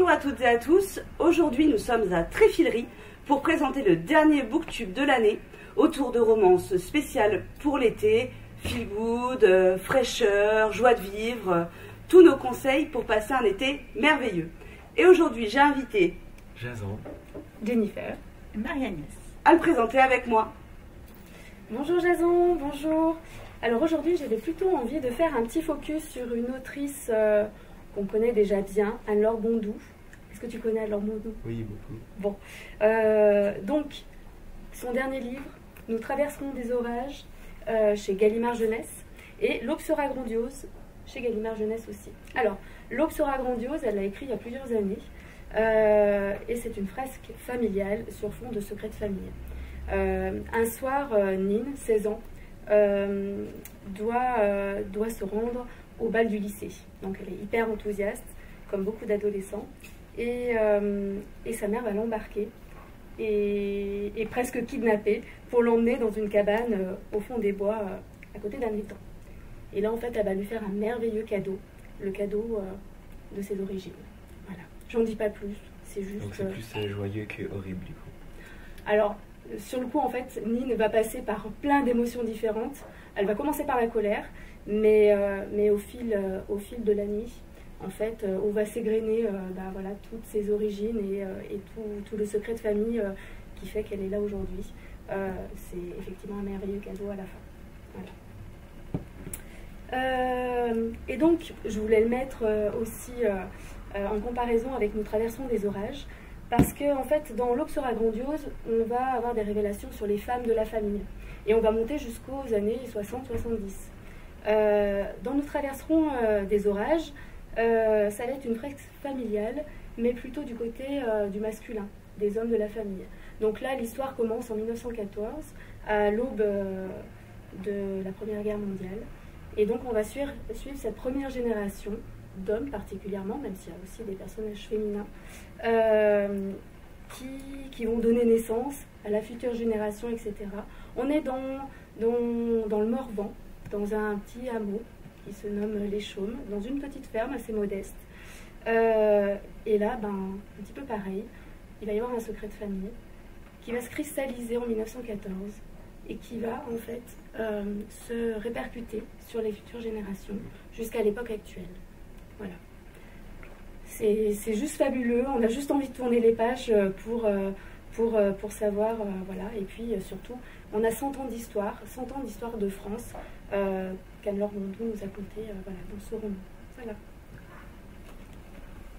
Bonjour à toutes et à tous, aujourd'hui nous sommes à Tréfilerie pour présenter le dernier booktube de l'année autour de romances spéciales pour l'été, feel good, fraîcheur, joie de vivre, tous nos conseils pour passer un été merveilleux. Et aujourd'hui j'ai invité Jason, Jennifer, Marie-Agnès à le présenter avec moi. Bonjour Jason, bonjour. Alors aujourd'hui j'avais plutôt envie de faire un petit focus sur une autrice qu'on connaît déjà bien, Anne-Laure Bondou. Est-ce que tu connais Anne-Laure Bondou? oui, beaucoup. Bon, donc son dernier livre, Nous traverserons des orages, chez Gallimard Jeunesse, et L'aube sera grandiose, chez Gallimard Jeunesse aussi. Alors, L'aube sera grandiose, elle l'a écrit il y a plusieurs années, et c'est une fresque familiale sur fond de secrets de famille. Un soir, Nine, 16 ans, doit se rendre au bal du lycée. Donc elle est hyper enthousiaste, comme beaucoup d'adolescents, et sa mère va l'embarquer et presque kidnapper pour l'emmener dans une cabane au fond des bois, à côté d'un étang. Et là, en fait, elle va lui faire un merveilleux cadeau, le cadeau de ses origines. Voilà. J'en dis pas plus, c'est juste... Donc c'est plus joyeux que horrible du coup. Alors, sur le coup, en fait, Nine va passer par plein d'émotions différentes. Elle va commencer par la colère, mais au fil de la nuit, en fait, on va s'égrener voilà, toutes ses origines et tout le secret de famille qui fait qu'elle est là aujourd'hui. C'est effectivement un merveilleux cadeau à la fin. Voilà. Et donc, je voulais le mettre aussi en comparaison avec Nous traversons des orages, parce qu'en fait, dans L'aube sera grandiose, on va avoir des révélations sur les femmes de la famille. Et on va monter jusqu'aux années 60-70. Dans Nous traverserons des orages, ça va être une fresque familiale, mais plutôt du côté du masculin, des hommes de la famille. Donc là, l'histoire commence en 1914, à l'aube de la Première Guerre mondiale. Et donc on va suivre cette première génération d'hommes particulièrement, même s'il y a aussi des personnages féminins, qui vont donner naissance à la future génération, etc. On est dans le Morvan, dans un petit hameau qui se nomme Les Chaumes, dans une petite ferme assez modeste. Et là, un petit peu pareil, il va y avoir un secret de famille qui va se cristalliser en 1914 et qui va en fait se répercuter sur les futures générations jusqu'à l'époque actuelle. Voilà. C'est juste fabuleux, on a juste envie de tourner les pages pour savoir, voilà. Et puis surtout, on a 100 ans d'histoire de France qu'Anne-Laure Bondou nous a conté voilà, dans ce roman. Voilà.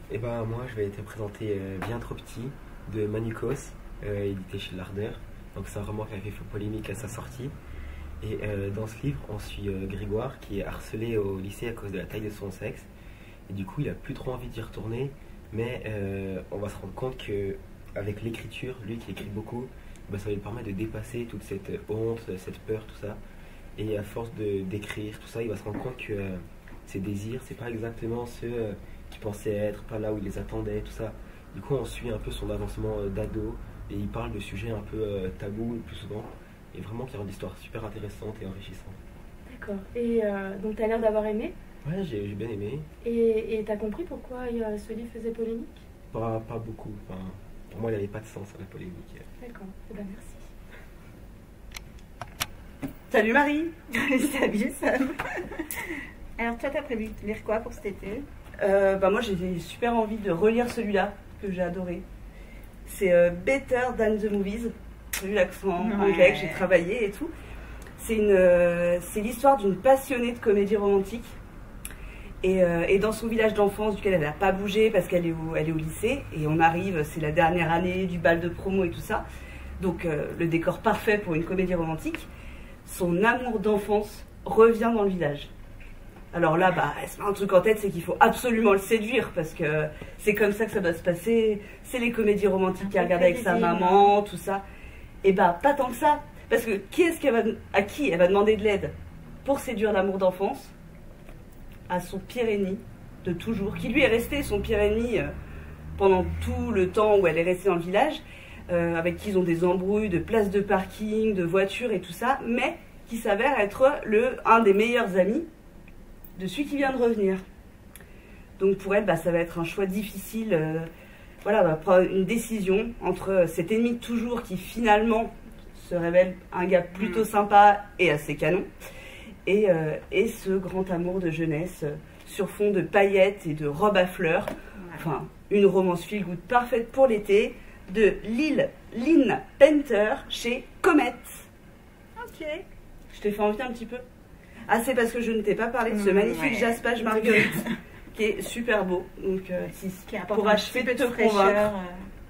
Et moi je vais te présenter Bien trop petit de Manukos, édité chez Lardeur. Donc c'est un roman qui a fait polémique à sa sortie. Et dans ce livre, on suit Grégoire qui est harcelé au lycée à cause de la taille de son sexe. Et du coup, il a plus trop envie d'y retourner, mais on va se rendre compte que avec l'écriture, lui qui écrit beaucoup, ça va lui permettre de dépasser toute cette honte, cette peur, tout ça. Et à force d'écrire tout ça, il va se rendre compte que ses désirs, c'est pas exactement ceux qu'il pensait être, pas là où il les attendait, tout ça. Du coup, on suit un peu son avancement d'ado, et il parle de sujets un peu tabous le plus souvent, et vraiment qui rend l'histoire super intéressante et enrichissante. D'accord. Et donc, tu as l'air d'avoir aimé? Ouais, j'ai bien aimé. Et t'as compris pourquoi ce livre faisait polémique? Pas beaucoup. Enfin, pour moi, il n'y avait pas de sens à la polémique. D'accord. Eh ben, merci. Salut Marie. Salut Sam. Alors toi, t'as prévu de lire quoi pour cet été? Moi j'ai super envie de relire celui-là que j'ai adoré. C'est Better Than the Movies. J'ai eu l'accent anglais que j'ai travaillé et tout. C'est l'histoire d'une passionnée de comédie romantique. Et dans son village d'enfance, duquel elle n'a pas bougé parce qu'elle est au lycée. Et on arrive, c'est la dernière année du bal de promo et tout ça. Donc le décor parfait pour une comédie romantique. Son amour d'enfance revient dans le village. Alors là, elle se met un truc en tête, c'est qu'il faut absolument le séduire parce que c'est comme ça que ça doit se passer. C'est les comédies romantiques qu'elle regarde avec sa maman, tout ça. Et pas tant que ça. Parce que à qui elle va demander de l'aide pour séduire l'amour d'enfance? À son pire ennemi de toujours, qui lui est resté son pire ennemi pendant tout le temps où elle est restée dans le village, avec qui ils ont des embrouilles de places de parking, de voitures et tout ça, mais qui s'avère être un des meilleurs amis de celui qui vient de revenir. Donc pour elle, bah, ça va être un choix difficile. Voilà, elle va prendre une décision entre cet ennemi de toujours qui finalement se révèle un gars plutôt sympa et assez canon, et ce grand amour de jeunesse sur fond de paillettes et de robes à fleurs. Enfin, une romance feel good parfaite pour l'été de Lynn Painter chez Comet. Ok. Je t'ai fait envie un petit peu. Ah, c'est parce que je ne t'ai pas parlé de ce magnifique jaspage marguerite qui est super beau. Donc, qui pour achever de te convaincre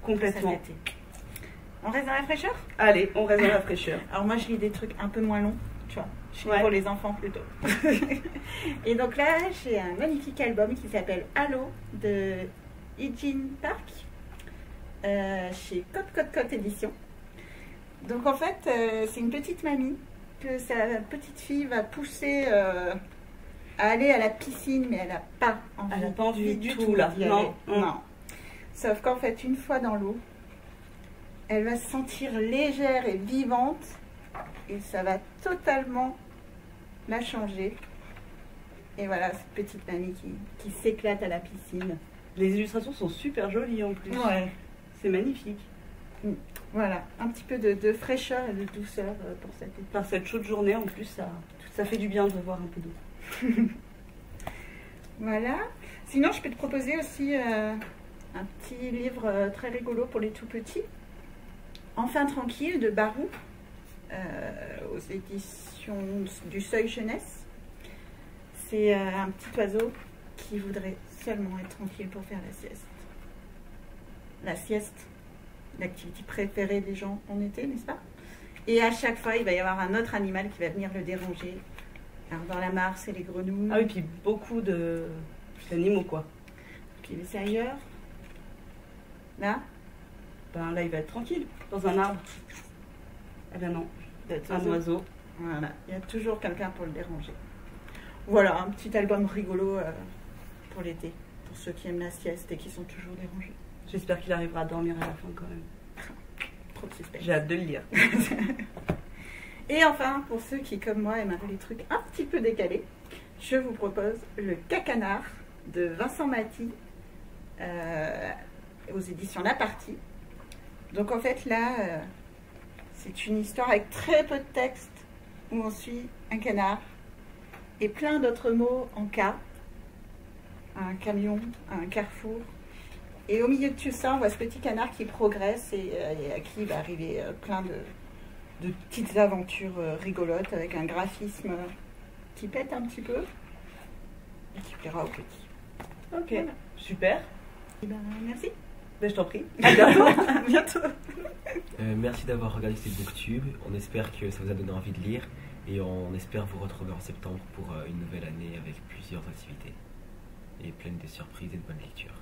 complètement. On reste dans la fraîcheur? Allez, on reste dans la fraîcheur. Alors moi, je lis des trucs un peu moins longs, tu vois. Je suis Ouais. pour les enfants plutôt. Et donc là, j'ai un magnifique album qui s'appelle Halo de Eugene Park chez Cote Édition. Donc en fait, c'est une petite mamie que sa petite fille va pousser à aller à la piscine, mais elle n'a pas envie. Elle n'a pas envie du tout, d'y là. aller. Non. Non. Sauf qu'en fait, une fois dans l'eau, elle va se sentir légère et vivante et ça va totalement la changer. Et voilà, cette petite mamie qui s'éclate à la piscine. Les illustrations sont super jolies en plus. Ouais. C'est magnifique. Voilà, un petit peu de fraîcheur et de douceur pour cet été. Par cette chaude journée, en plus, ça fait du bien de voir un peu d'eau. Voilà. Sinon, je peux te proposer aussi un petit livre très rigolo pour les tout petits. Enfin tranquille de Barou, aux éditions du Seuil Jeunesse. C'est un petit oiseau qui voudrait seulement être tranquille pour faire la sieste. La sieste, l'activité préférée des gens en été, n'est-ce pas? Et à chaque fois, il va y avoir un autre animal qui va venir le déranger. Alors dans la mare, c'est les grenouilles. Ah oui, puis beaucoup d'animaux, quoi. Puis c'est ailleurs. Là, Ben là, il va être tranquille, dans un arbre. Eh ben non, un oiseau. Voilà, il y a toujours quelqu'un pour le déranger. Voilà, un petit album rigolo pour l'été, pour ceux qui aiment la sieste et qui sont toujours dérangés. J'espère qu'il arrivera à dormir à la fin quand même. Trop de suspense. J'ai hâte de le lire. Et enfin, pour ceux qui, comme moi, aiment les trucs un petit peu décalés, je vous propose Le Cacanard de Vincent Maty aux éditions La Partie. Donc en fait là, c'est une histoire avec très peu de texte où on suit un canard et plein d'autres mots en cas, un camion, un carrefour. Et au milieu de tout ça, on voit ce petit canard qui progresse et à qui va arriver plein de petites aventures rigolotes avec un graphisme qui pète un petit peu et qui plaira aux petits. Ok, Voilà. super. Et ben, merci. Ben, je t'en prie. À bientôt. À bientôt. Merci d'avoir regardé cette booktube. On espère que ça vous a donné envie de lire et on espère vous retrouver en septembre pour une nouvelle année avec plusieurs activités et pleine de surprises et de bonnes lectures.